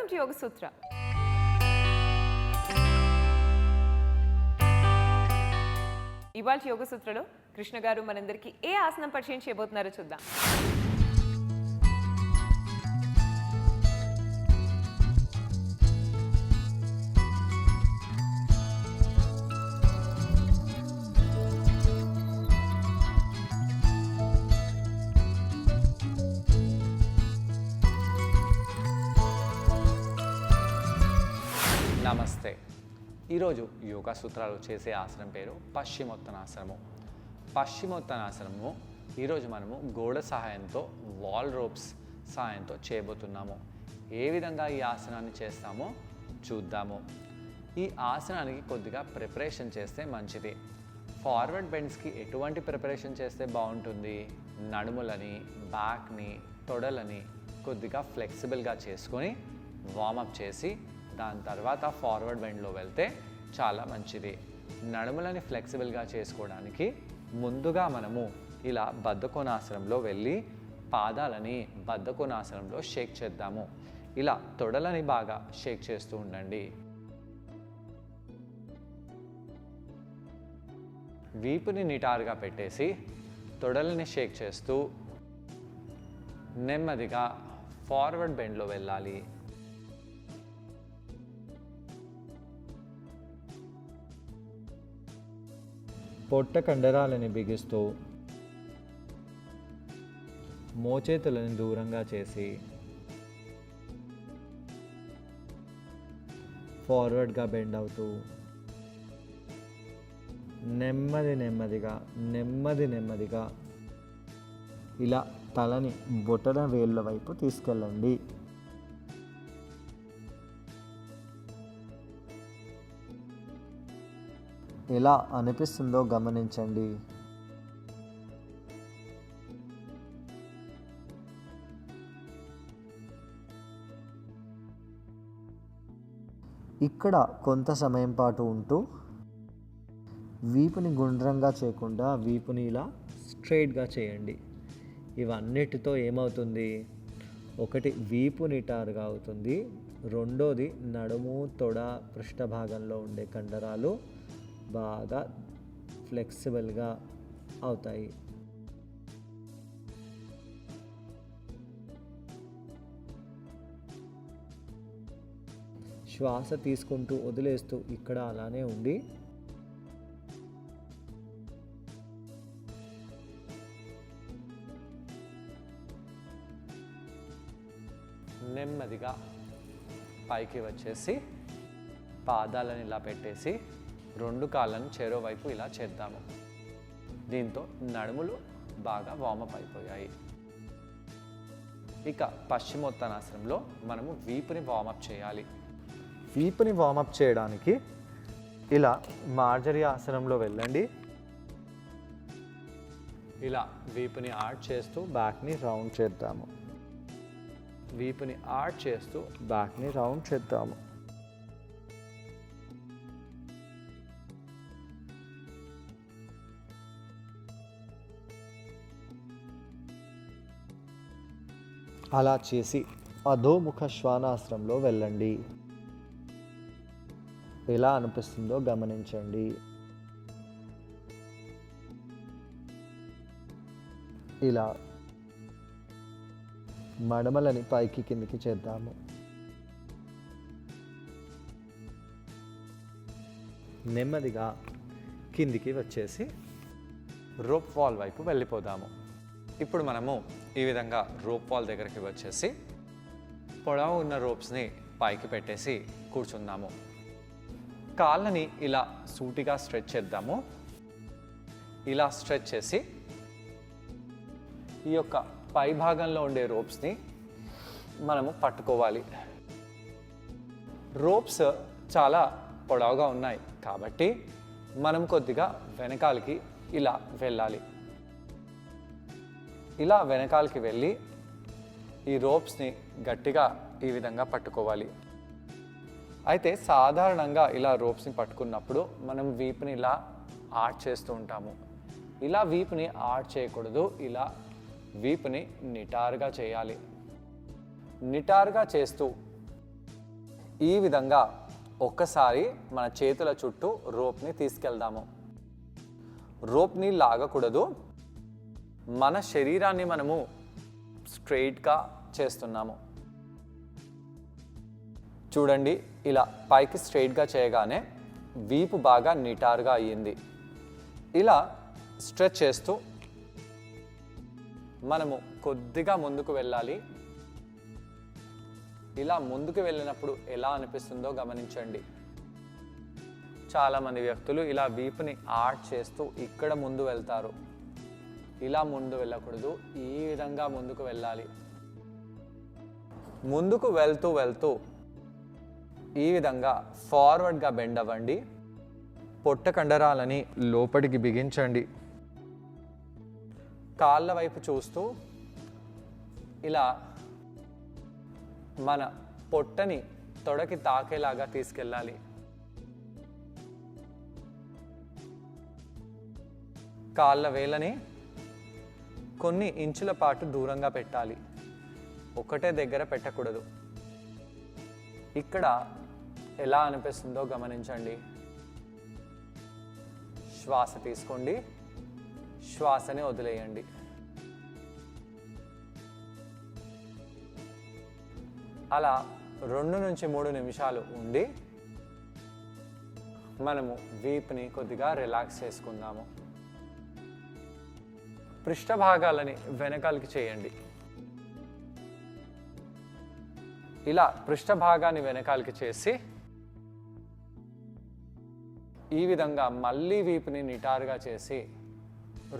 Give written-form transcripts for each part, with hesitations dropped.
Welcome to యోగ సూత్ర. ఇవాళ యోగ సూత్రలో కృష్ణ గారు మనందరికీ ఏ ఆసనం పరిచయం చేయబోతున్నారో చూద్దాం. నమస్తే. ఈరోజు యోగా సూత్రాలు చేసే ఆసనం పేరు పశ్చిమోత్తనాసనము. పశ్చిమోత్తనాసనము ఈరోజు మనము గోడ సహాయంతో, వాల్ రోప్స్ సహాయంతో చేయబోతున్నాము. ఏ విధంగా ఈ ఆసనాన్ని చేస్తామో చూద్దాము. ఈ ఆసనానికి కొద్దిగా ప్రిపరేషన్ చేస్తే మంచిది. ఫార్వర్డ్ బెండ్స్కి ఎటువంటి ప్రిపరేషన్ చేస్తే బాగుంటుంది? నడుములని, బ్యాక్ని, తొడలని కొద్దిగా ఫ్లెక్సిబుల్గా చేసుకొని వార్మప్ చేసి దాని తర్వాత ఫార్వర్డ్ బెండ్లో వెళ్తే చాలా మంచిది. నడుములని ఫ్లెక్సిబుల్గా చేసుకోవడానికి ముందుగా మనము ఇలా బద్ధకోణాసనంలో వెళ్ళి పాదాలని బద్ధకోణాసనంలో షేక్ చేద్దాము. ఇలా తొడలని బాగా షేక్ చేస్తూ ఉండండి. వీపుని నిటారుగా పెట్టేసి తొడలని షేక్ చేస్తూ నెమ్మదిగా ఫార్వర్డ్ బెండ్లో వెళ్ళాలి. పొట్ట కండరాలని బిగిస్తూ మోచేతులను దూరంగా చేసి ఫార్వర్డ్గా బెండ్ అవుతూ నెమ్మదిగా ఇలా తలని బొటన వేళ్ళ వైపు తీసుకెళ్ళండి. ఎలా అనిపిస్తుందో గమనించండి. ఇక్కడ కొంత సమయం పాటు ఉంటూ వీపుని గుండ్రంగా చేయకుండా వీపుని ఇలా స్ట్రైట్గా చేయండి. ఇవన్నిటితో ఏమవుతుంది? ఒకటి, వీపు నిటారుగా అవుతుంది. రెండోది, నడుము, తొడ, పృష్ఠభాగంలో ఉండే కండరాలు బాగా ఫ్లెక్సిబుల్గా అవుతాయి. శ్వాస తీసుకుంటూ వదిలేస్తూ ఇక్కడ అలానే ఉండి నెమ్మదిగా పైకి వచ్చేసి పాదాలను ఇలా పెట్టేసి రెండు కాళ్ళను చెరో వైపు ఇలా చేద్దాము. దీంతో నడుములు బాగా వార్మప్ అయిపోయాయి. ఇక పశ్చిమోత్తనాసనంలో మనము వీపుని వార్మప్ చేయాలి. వీపుని వార్మప్ చేయడానికి ఇలా మార్జరీ ఆసనంలో వెళ్ళండి. ఇలా వీపుని ఆర్చ్ చేస్తూ బ్యాక్ని రౌండ్ చేద్దాము. వీపుని ఆర్చ్ చేస్తూ బ్యాక్ని రౌండ్ చేద్దాము. అలా చేసి అధోముఖ శ్వానాసనంలో వెళ్ళండి. ఎలా అనిపిస్తుందో గమనించండి. ఇలా మడమలని పైకి కిందికి చేద్దాము. నెమ్మదిగా కిందికి వచ్చేసి రోప్ వాల్ వైపు వెళ్ళిపోదాము. ఇప్పుడు మనము ఈ విధంగా రోప్ వాల్ దగ్గరికి వచ్చేసి పొడవు ఉన్న రోప్స్ని పైకి పెట్టేసి కూర్చుందాము. కాళ్ళని ఇలా సూటిగా స్ట్రెచ్ చేద్దాము. ఇలా స్ట్రెచ్ చేసి ఈ యొక్క పై భాగంలో ఉండే రోప్స్ని మనము పట్టుకోవాలి. రోప్స్ చాలా పొడవుగా ఉన్నాయి కాబట్టి మనం కొద్దిగా వెనకాలకి ఇలా వెళ్ళాలి. ఇలా వెనకాలకి వెళ్ళి ఈ రోప్స్ని గట్టిగా ఈ విధంగా పట్టుకోవాలి. అయితే సాధారణంగా ఇలా రోప్స్ని పట్టుకున్నప్పుడు మనం వీపుని ఇలా ఆర్చ్ చేస్తూ ఉంటాము. ఇలా వీపుని ఆర్చ్ చేయకూడదు. ఇలా వీపుని నిటారుగా చేయాలి. నిటారుగా చేస్తూ ఈ విధంగా ఒక్కసారి మన చేతుల చుట్టూ రోప్ని తీసుకెళ్దాము. రోప్ని లాగకూడదు, మన శరీరాన్ని మనము స్ట్రెయిట్గా చేస్తున్నాము. చూడండి, ఇలా పైకి స్ట్రెయిట్గా చేయగానే వీపు బాగా నిటారుగా అయ్యింది. ఇలా స్ట్రెచ్ చేస్తూ మనము కొద్దిగా ముందుకు వెళ్ళాలి. ఇలా ముందుకు వెళ్ళినప్పుడు ఎలా అనిపిస్తుందో గమనించండి. చాలామంది వ్యక్తులు ఇలా వీపుని ఆర్ట్ చేస్తూ ఇక్కడ ముందు వెళ్తారు. ఇలా ముందు వెళ్ళకూడదు, ఈ విధంగా ముందుకు వెళ్ళాలి. ముందుకు వెళ్తూ వెళ్తూ ఈ విధంగా ఫార్వర్డ్గా బెండ్ అవ్వండి. పొట్ట కండరాలని లోపలికి బిగించండి. కాళ్ళ వైపు చూస్తూ ఇలా మన పొట్టని తొడకి తాకేలాగా తీసుకెళ్ళాలి. కాళ్ళ వేళ్ళని కొన్ని ఇంచుల పాటు దూరంగా పెట్టాలి, ఒకటే దగ్గర పెట్టకూడదు. ఇక్కడ ఎలా అనిపిస్తుందో గమనించండి. శ్వాస తీసుకోండి, శ్వాసని వదిలేయండి. అలా 2 నుంచి 3 నిమిషాలు ఉండి మనము వీపుని కొద్దిగా రిలాక్స్ చేసుకుందాము. పృష్ఠ భాగాలని వెనకాలకి చేయండి. ఇలా పృష్ఠ భాగాన్ని వెనకాలకి చేసి ఈ విధంగా మళ్ళీ వీపుని నిటారుగా చేసి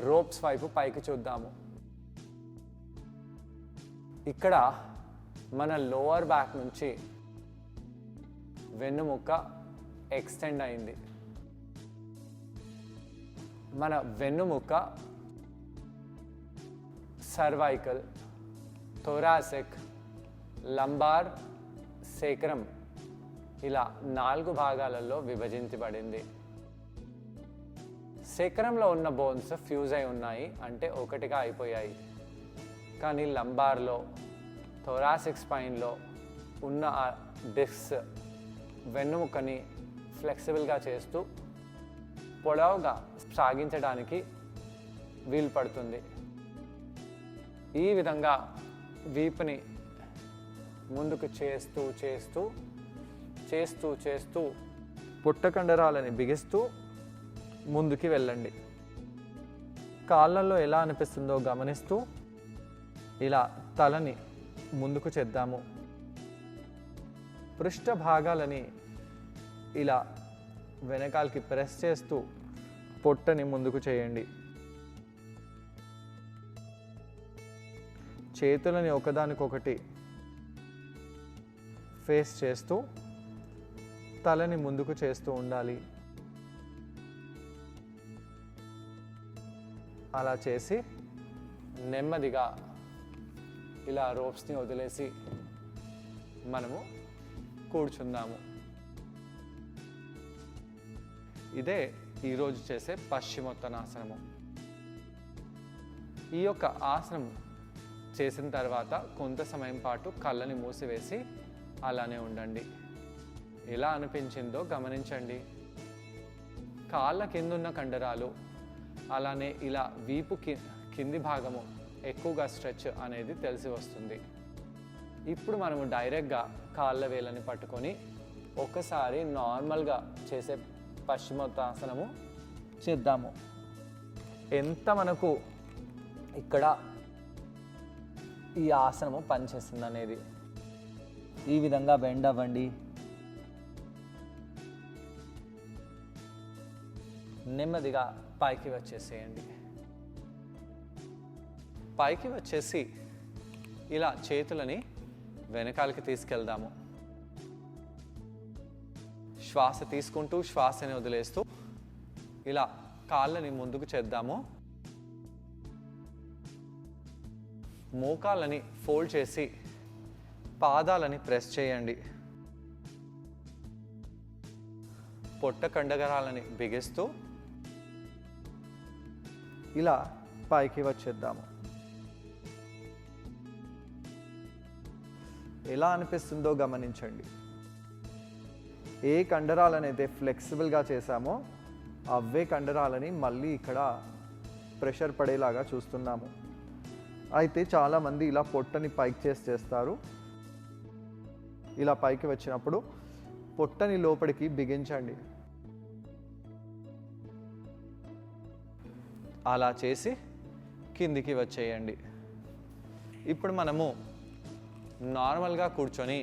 రోప్స్ వైపు పైకి చూద్దాము. ఇక్కడ మన లోవర్ బ్యాక్ నుంచి వెన్నుముక్క ఎక్స్టెండ్ అయింది. మన వెన్నుముక్క, సర్వైకల్, థొరాసిక్, లంబార్, సేక్రమ్ ఇలా 4 భాగాలలో విభజించబడింది. సేక్రంలో ఉన్న బోన్స్ ఫ్యూజ్ అయి ఉన్నాయి, అంటే ఒకటిగా అయిపోయాయి. కానీ లంబార్లో, థొరాసిక్ స్పైన్లో ఉన్న ఆ డిస్క్స్ వెన్నుముక్కని ఫ్లెక్సిబుల్గా చేస్తూ పొడవుగా సాగించడానికి వీలు పడుతుంది. ఈ విధంగా వీపుని ముందుకు చేస్తూ చేస్తూ చేస్తూ చేస్తూ పొట్ట కండరాలని బిగిస్తూ ముందుకి వెళ్ళండి. కాళ్ళల్లో ఎలా అనిపిస్తుందో గమనిస్తూ ఇలా తలని ముందుకు చేద్దాము. పృష్ఠ భాగాలని ఇలా వెనకాలకి ప్రెస్ చేస్తూ పొట్టని ముందుకు చేయండి. చేతులని ఒకదానికొకటి ఫేస్ చేస్తూ తలని ముందుకు చేస్తూ ఉండాలి. అలా చేసి నెమ్మదిగా ఇలా రోప్స్ని వదిలేసి మనము కూర్చుందాము. ఇదే ఈరోజు చేసే పశ్చిమోత్తనాసనము. ఈ యొక్క ఆసనం చేసిన తర్వాత కొంత సమయం పాటు కళ్ళని మూసివేసి అలానే ఉండండి. ఎలా అనిపించిందో గమనించండి. కాళ్ళ కిందున్న కండరాలు, అలానే ఇలా వీపు కింది భాగము ఎక్కువగా స్ట్రెచ్ అనేది తెలిసి వస్తుంది. ఇప్పుడు మనము డైరెక్ట్గా కాళ్ళ వేళ్ళని పట్టుకొని ఒకసారి నార్మల్గా చేసే పశ్చిమోత్తాసనము చేద్దాము. ఎంత మనకు ఇక్కడ ఈ ఆసనము పనిచేస్తుంది అనేది. ఈ విధంగా బెండ్ అవ్వండి. నెమ్మదిగా పైకి వచ్చేసేయండి. పైకి వచ్చేసి ఇలా చేతులని వెనకాలకి తీసుకెళ్దాము. శ్వాస తీసుకుంటూ శ్వాసని వదిలేస్తూ ఇలా కాళ్ళని ముందుకు చేద్దాము. మోకాళ్ళని ఫోల్డ్ చేసి పాదాలని ప్రెస్ చేయండి. పొట్ట కండరాలని బిగిస్తూ ఇలా పైకి వచ్చేద్దాము. ఎలా అనిపిస్తుందో గమనించండి. ఏ కండరాలనైతే ఫ్లెక్సిబుల్గా చేశామో అవే కండరాలని మళ్ళీ ఇక్కడ ప్రెషర్ పడేలాగా చూస్తున్నాము. అయితే చాలామంది ఇలా పొట్టని పైకి చేస్తారు. ఇలా పైకి వచ్చినప్పుడు పొట్టని లోపలికి బిగించండి. అలా చేసి కిందికి వచ్చేయండి. ఇప్పుడు మనము నార్మల్గా కూర్చొని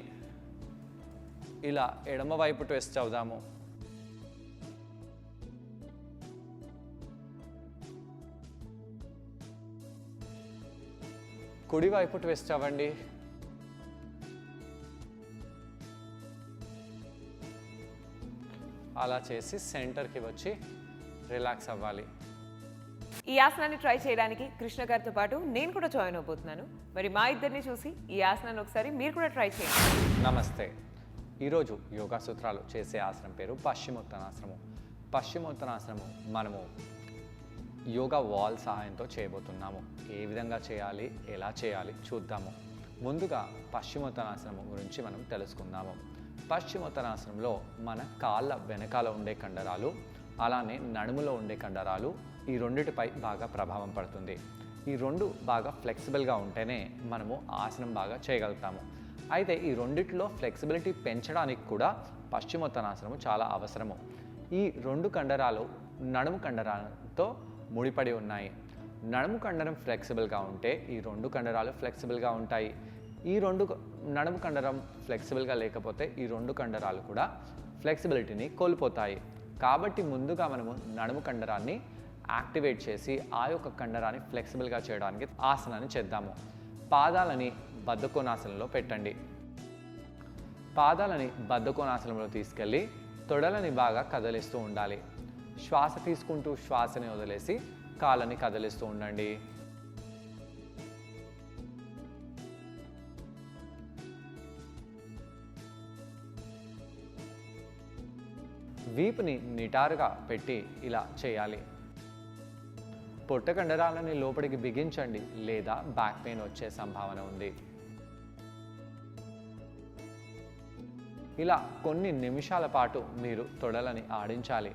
ఇలా ఎడమ వైపు ట్విస్ట్ అవుదాము. కుడివైపు ట్విస్ట్ అవ్వండి. అలా చేసి సెంటర్కి వచ్చి రిలాక్స్ అవ్వాలి. ఈ ఆసనాన్ని ట్రై చేయడానికి కృష్ణ గారితో పాటు నేను కూడా జాయిన్ అవబోతున్నాను. మరి మా ఇద్దరిని చూసి ఈ ఆసనాన్ని ఒకసారి మీరు కూడా ట్రై చేయండి. నమస్తే. ఈరోజు యోగా సూత్రాలు చేసే ఆసనం పేరు పశ్చిమోత్తనాసనము. పశ్చిమోత్తనాసనము మనము యోగా వాల్ సహాయంతో చేయబోతున్నాము. ఏ విధంగా చేయాలి, ఎలా చేయాలి చూద్దాము. ముందుగా పశ్చిమోత్తనాసనము గురించి మనం తెలుసుకుందాము. పశ్చిమోత్తనాసనంలో మన కాళ్ళ వెనకాల ఉండే కండరాలు, అలానే నడుములో ఉండే కండరాలు, ఈ రెండిటిపై బాగా ప్రభావం పడుతుంది. ఈ రెండు బాగా ఫ్లెక్సిబుల్గా ఉంటేనే మనము ఆసనం బాగా చేయగలుగుతాము. అయితే ఈ రెండిట్లో ఫ్లెక్సిబిలిటీ పెంచడానికి కూడా పశ్చిమోత్తనాసనము చాలా అవసరము. ఈ రెండు కండరాలు నడుము కండరాలతో ముడిపడి ఉన్నాయి. నడుము కండరం ఫ్లెక్సిబుల్గా ఉంటే ఈ రెండు కండరాలు ఫ్లెక్సిబుల్గా ఉంటాయి. ఈ నడుము కండరం ఫ్లెక్సిబుల్గా లేకపోతే ఈ రెండు కండరాలు కూడా ఫ్లెక్సిబిలిటీని కోల్పోతాయి. కాబట్టి ముందుగా మనము నడుము కండరాన్ని యాక్టివేట్ చేసి ఆ యొక్క కండరాన్ని ఫ్లెక్సిబుల్గా చేయడానికి ఆసనాన్ని చేద్దాము. పాదాలని బద్ధకోణాసనంలో పెట్టండి. పాదాలని బద్ధకోణాసనంలో తీసుకెళ్ళి తొడలని బాగా కదిలిస్తూ ఉండాలి. శ్వాస తీసుకుంటూ శ్వాసని వదిలేసి కాళ్ళని కదిలిస్తూ ఉండండి. వీపుని నిటారుగా పెట్టి ఇలా చేయాలి. పొట్ట కండరాలని లోపలికి బిగించండి, లేదా బ్యాక్ పెయిన్ వచ్చే సంభావన ఉంది. ఇలా కొన్ని నిమిషాల పాటు మీరు తొడలని ఆడించాలి.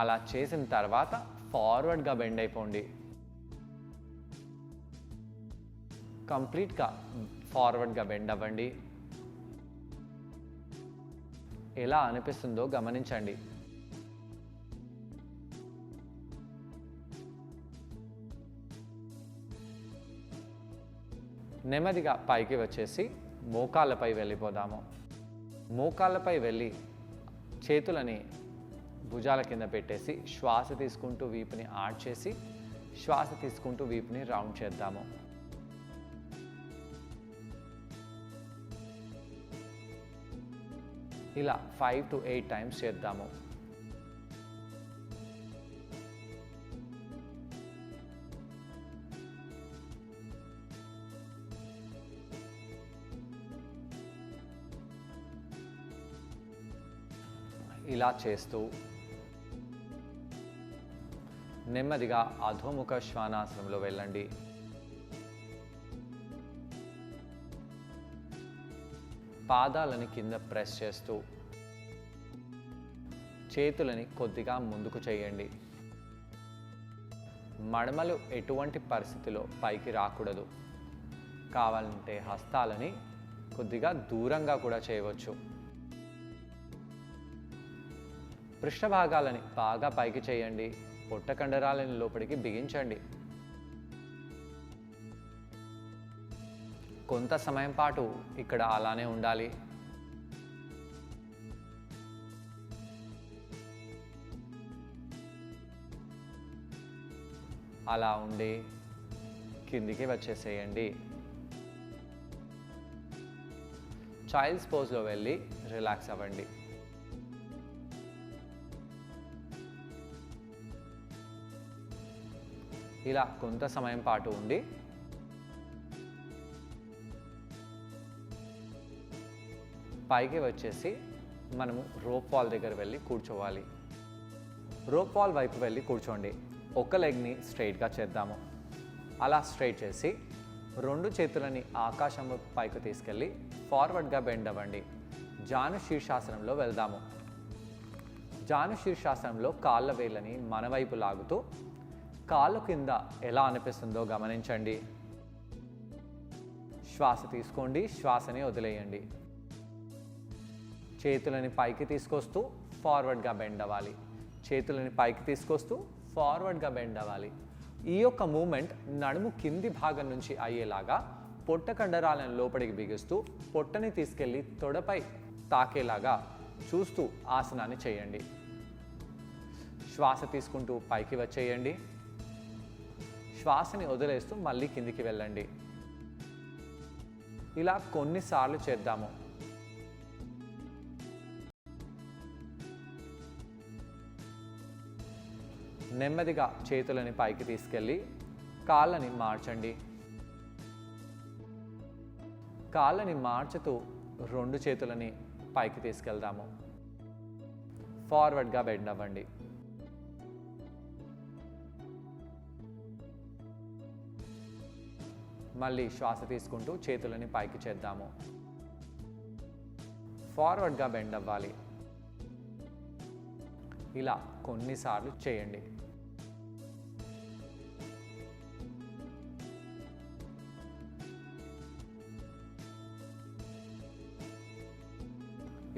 అలా చేసిన తర్వాత ఫార్వర్డ్గా బెండ్ అయిపోండి. కంప్లీట్గా ఫార్వర్డ్గా బెండ్ అవ్వండి. ఎలా అనిపిస్తుందో గమనించండి. నెమ్మదిగా పైకి వచ్చేసి మోకాళ్ళపై వెళ్ళిపోదాము. మోకాళ్ళపై వెళ్ళి చేతులని భుజాల కింద పెట్టేసి శ్వాస తీసుకుంటూ వీపుని ఆడ్ చేసి శ్వాస తీసుకుంటూ వీపుని రౌండ్ చేద్దాము. ఇలా 5 to 8 టైమ్స్ చేద్దాము. ఇలా చేస్తూ నెమ్మదిగా అధోముఖ శ్వానాసనంలో వెళ్ళండి. పాదాలని కింద ప్రెస్ చేస్తూ చేతులని కొద్దిగా ముందుకు చేయండి. మడమలు ఎటువంటి పరిస్థితిలో పైకి రాకూడదు. కావాలంటే హస్తాలని కొద్దిగా దూరంగా కూడా చేయవచ్చు. పృష్ఠభాగాలని బాగా పైకి చేయండి. పొట్ట కండరాలని లోపలికి బిగించండి. కొంత సమయం పాటు ఇక్కడ అలానే ఉండాలి. అలా ఉండి కిందికి వచ్చేసేయండి. చైల్డ్స్ పోజ్లో వెళ్ళి రిలాక్స్ అవ్వండి. ఇలా కొంత సమయం పాటు ఉండి పైకి వచ్చేసి మనము రోప్ వాల్ దగ్గర వెళ్ళి కూర్చోవాలి. రోప్ వాల్ వైపు వెళ్ళి కూర్చోండి. ఒక లెగ్ని స్ట్రైట్గా చేద్దాము. అలా స్ట్రైట్ చేసి రెండు చేతులని ఆకాశం పైకి తీసుకెళ్ళి ఫార్వర్డ్గా బెండ్ అవ్వండి. జాను శీర్షాసనంలో వెళ్దాము. జాను శీర్షాసనంలో కాళ్ళ వేళ్ళని మన వైపు లాగుతూ కాళ్ళు కింద ఎలా అనిపిస్తుందో గమనించండి. శ్వాస తీసుకోండి, శ్వాసని వదిలేయండి. చేతులని పైకి తీసుకొస్తూ ఫార్వర్డ్గా బెండ్ అవ్వాలి. చేతులని పైకి తీసుకొస్తూ ఫార్వర్డ్గా బెండ్ అవ్వాలి. ఈ యొక్క మూమెంట్ నడుము కింది భాగం నుంచి అయ్యేలాగా పొట్ట కండరాలను లోపలికి బిగిస్తూ పొట్టని తీసుకెళ్ళి తొడపై తాకేలాగా చూస్తూ ఆసనాన్ని చేయండి. శ్వాస తీసుకుంటూ పైకి వచ్చేయండి. శ్వాసని వదిలేస్తూ మళ్ళీ కిందికి వెళ్ళండి. ఇలా కొన్నిసార్లు చేద్దాము. నెమ్మదిగా చేతులని పైకి తీసుకెళ్ళి కాళ్ళని మార్చండి. కాళ్ళని మార్చుతూ రెండు చేతులని పైకి తీసుకెళ్దాము. ఫార్వర్డ్గా బెండ్ అవ్వండి. మళ్ళీ శ్వాస తీసుకుంటూ చేతులని పైకి చేద్దాము. ఫార్వర్డ్గా బెండ్ అవ్వాలి. ఇలా కొన్నిసార్లు చేయండి.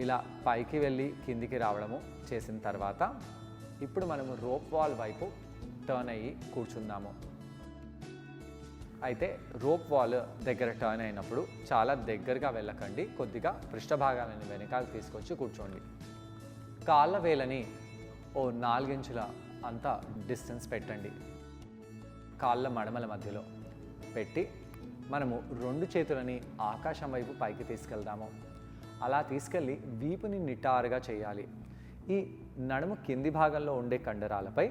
ఇలా పైకి వెళ్ళి కిందికి రావడము చేసిన తర్వాత ఇప్పుడు మనము రోప్ వాల్ వైపు టర్న్ అయ్యి కూర్చుందాము. అయితే రోప్ వాల్ దగ్గర టర్న్ అయినప్పుడు చాలా దగ్గరగా వెళ్ళకండి. కొద్దిగా పృష్ఠభాగాలని వెనకాల తీసుకొచ్చి కూర్చోండి. కాళ్ళ వేలని ఓ 4 ఇంచుల అంత డిస్టెన్స్ పెట్టండి. కాళ్ళ మడమల మధ్యలో పెట్టి మనము రెండు చేతులని ఆకాశం వైపు పైకి తీసుకెళ్దాము. అలా తీసుకెళ్ళి వీపుని నిటారుగా చేయాలి. ఈ నడుము కింది భాగంలో ఉండే కండరాలపై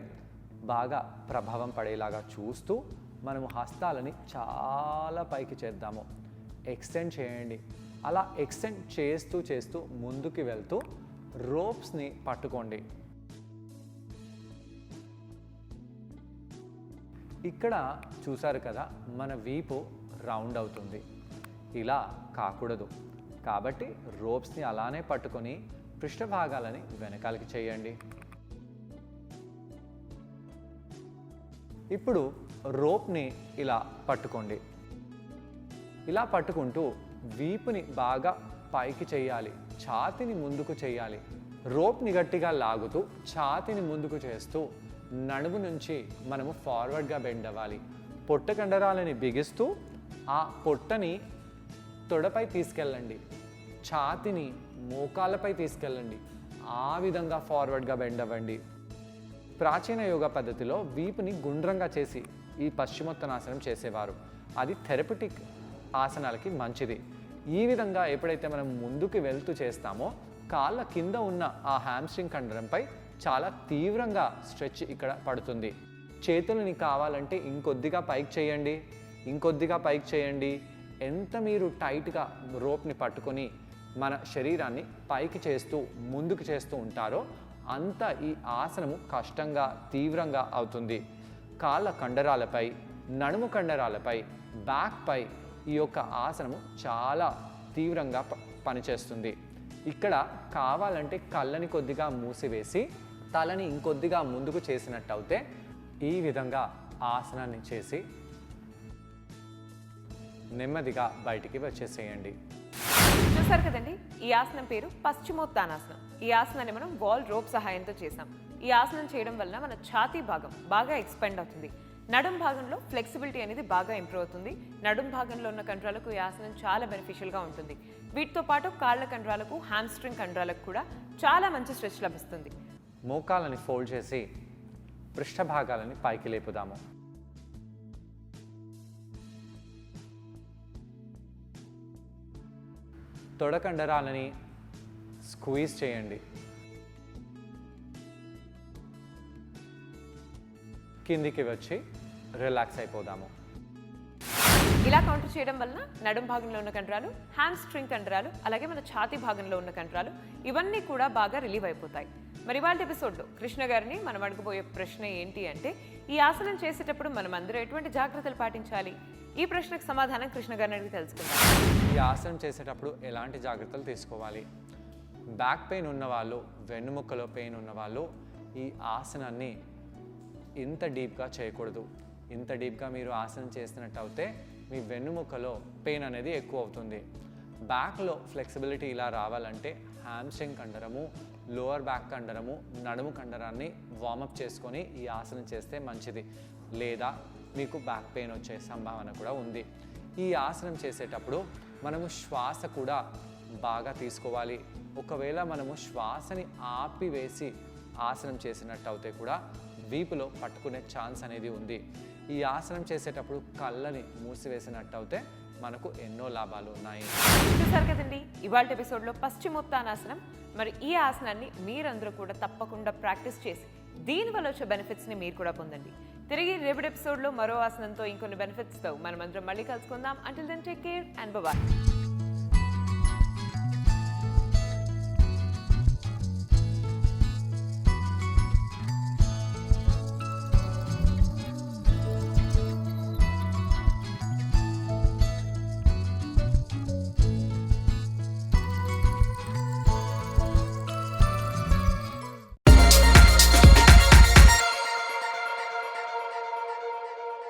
బాగా ప్రభావం పడేలాగా చూస్తూ మనము హస్తాలని చాలా పైకి చేద్దాము. ఎక్స్టెండ్ చేయండి. అలా ఎక్స్టెండ్ చేస్తూ చేస్తూ ముందుకు వెళ్తూ రోప్స్ని పట్టుకోండి. ఇక్కడ చూసారు కదా, మన వీపు రౌండ్ అవుతుంది. ఇలా కాకూడదు. కాబట్టి రోప్స్ని అలానే పట్టుకొని పృష్ఠభాగాలని వెనకాలకి చేయండి. ఇప్పుడు రోప్ని ఇలా పట్టుకోండి. ఇలా పట్టుకుంటూ వీపుని బాగా పైకి చేయాలి. ఛాతిని ముందుకు చేయాలి. రోప్ని గట్టిగా లాగుతూ ఛాతిని ముందుకు చేస్తూ నడుము నుంచి మనము ఫార్వర్డ్గా బెండ్ అవ్వాలి. పొట్ట కండరాలని బిగిస్తూ ఆ పొట్టని తొడపై తీసుకెళ్ళండి. ఛాతిని మోకాళ్ళపై తీసుకెళ్ళండి. ఆ విధంగా ఫార్వర్డ్గా బెండ్ అవ్వండి. ప్రాచీన యోగా పద్ధతిలో వీపుని గుండ్రంగా చేసి ఈ పశ్చిమోత్తనాసనం చేసేవారు. అది థెరపటిక్ ఆసనాలకి మంచిది. ఈ విధంగా ఎప్పుడైతే మనం ముందుకు వెళ్తూ చేస్తామో కాళ్ళ కింద ఉన్న ఆ హ్యామ్స్ట్రింగ్ కండరంపై చాలా తీవ్రంగా స్ట్రెచ్ ఇక్కడ పడుతుంది. చేతులని కావాలంటే ఇంకొద్దిగా పైకి చేయండి, ఇంకొద్దిగా పైకి చేయండి. ఎంత మీరు టైట్గా రోప్ని పట్టుకొని మన శరీరాన్ని పైకి చేస్తూ ముందుకు చేస్తూ ఉంటారో అంత ఈ ఆసనము కష్టంగా తీవ్రంగా అవుతుంది. కాళ్ళ కండరాలపై, నడుము కండరాలపై, బ్యాక్పై ఈ యొక్క ఆసనము చాలా తీవ్రంగా పనిచేస్తుంది. ఇక్కడ కావాలంటే కళ్ళని కొద్దిగా మూసివేసి తలని ఇంకొద్దిగా ముందుకు చేసినట్టు అయితే ఈ విధంగా ఆసనాన్ని చేసి నెమ్మదిగా బయటికి వచ్చేసేయండి. చూసారు కదండి, ఈ ఆసనం పేరు పశ్చిమోత్తానాసనం. ఈ ఆసనాన్ని మనం వాల్ రోప్ సహాయంతో చేసాం. ఈ ఆసనం చేయడం వల్ల మన ఛాతీ భాగం బాగా ఎక్స్పెండ్ అవుతుంది. నడుం భాగంలో ఫ్లెక్సిబిలిటీ అనేది బాగా ఇంప్రూవ్ అవుతుంది. నడుం భాగంలో ఉన్న కండరాలకు ఈ ఆసనం చాలా బెనిఫిషియల్గా ఉంటుంది. వీటితో పాటు కాళ్ళ కండరాలకు, హ్యామ్స్ట్రింగ్ కండరాలకు కూడా చాలా మంచి స్ట్రెచ్ లభిస్తుంది. మోకాళ్ళని ఫోల్డ్ చేసి పృష్ఠభాగాలని పైకి లేపుదాము. తొడ కండరాలని స్క్వీజ్ చేయండి. కిందికి వచ్చి రిలాక్స్ అయిపోదాము. ఇలా కౌంటర్ చేయడం వలన నడుం భాగంలో ఉన్న కండరాలు, హ్యామ్స్ట్రింగ్ కండరాలు, అలాగే మన ఛాతీ భాగంలో ఉన్న కండరాలు ఇవన్నీ కూడా బాగా రిలీవ్ అయిపోతాయి. మరి వాళ్ళ ఎపిసోడ్లో కృష్ణ గారిని మనం అడగబోయే ప్రశ్న ఏంటి అంటే, ఈ ఆసనం చేసేటప్పుడు మనం అందరూ ఎటువంటి జాగ్రత్తలు పాటించాలి? ఈ ప్రశ్నకు సమాధానం కృష్ణ గారిని అడిగి తెలుసుకుందాం. ఈ ఆసనం చేసేటప్పుడు ఎలాంటి జాగ్రత్తలు తీసుకోవాలి? బ్యాక్ పెయిన్ ఉన్నవాళ్ళు, వెన్నుముక్కలో పెయిన్ ఉన్నవాళ్ళు ఈ ఆసనాన్ని ఇంత డీప్గా చేయకూడదు. ఇంత డీప్గా మీరు ఆసనం చేసినట్టు అయితే మీ వెన్నుముక్కలో పెయిన్ అనేది ఎక్కువ అవుతుంది. బ్యాక్లో ఫ్లెక్సిబిలిటీ ఇలా రావాలంటే హ్యామ్స్ట్రింగ్ కండరము, లోవర్ బ్యాక్ కండరము, నడుము కండరాన్ని వార్మప్ చేసుకొని ఈ ఆసనం చేస్తే మంచిది. లేదా మీకు బ్యాక్ పెయిన్ వచ్చే సంభావన కూడా ఉంది. ఈ ఆసనం చేసేటప్పుడు మనము శ్వాస కూడా బాగా తీసుకోవాలి. ఒకవేళ మనము శ్వాసని ఆపివేసి ఆసనం చేసినట్టు అయితే కూడా వీపులో పట్టుకునే ఛాన్స్ అనేది ఉంది. ఈ ఆసనం చేసేటప్పుడు కళ్ళని మూసివేసినట్టు అయితే మనకు ఎన్నో లాభాలు ఉన్నాయి. చూసారు కదండి ఇవాళ ఎపిసోడ్లో పశ్చిమోత్తానాసనం. మరి ఈ ఆసనాన్ని మీరందరూ కూడా తప్పకుండా ప్రాక్టీస్ చేసి దీనివల్ల వచ్చే బెనిఫిట్స్ని మీరు కూడా పొందండి. తిరిగి రేపటి ఎపిసోడ్లో మరో ఆసనంతో ఇంకొన్ని బెనిఫిట్స్తో మనమందరం మళ్ళీ కలుసుకుందాం. Until then take care and bye.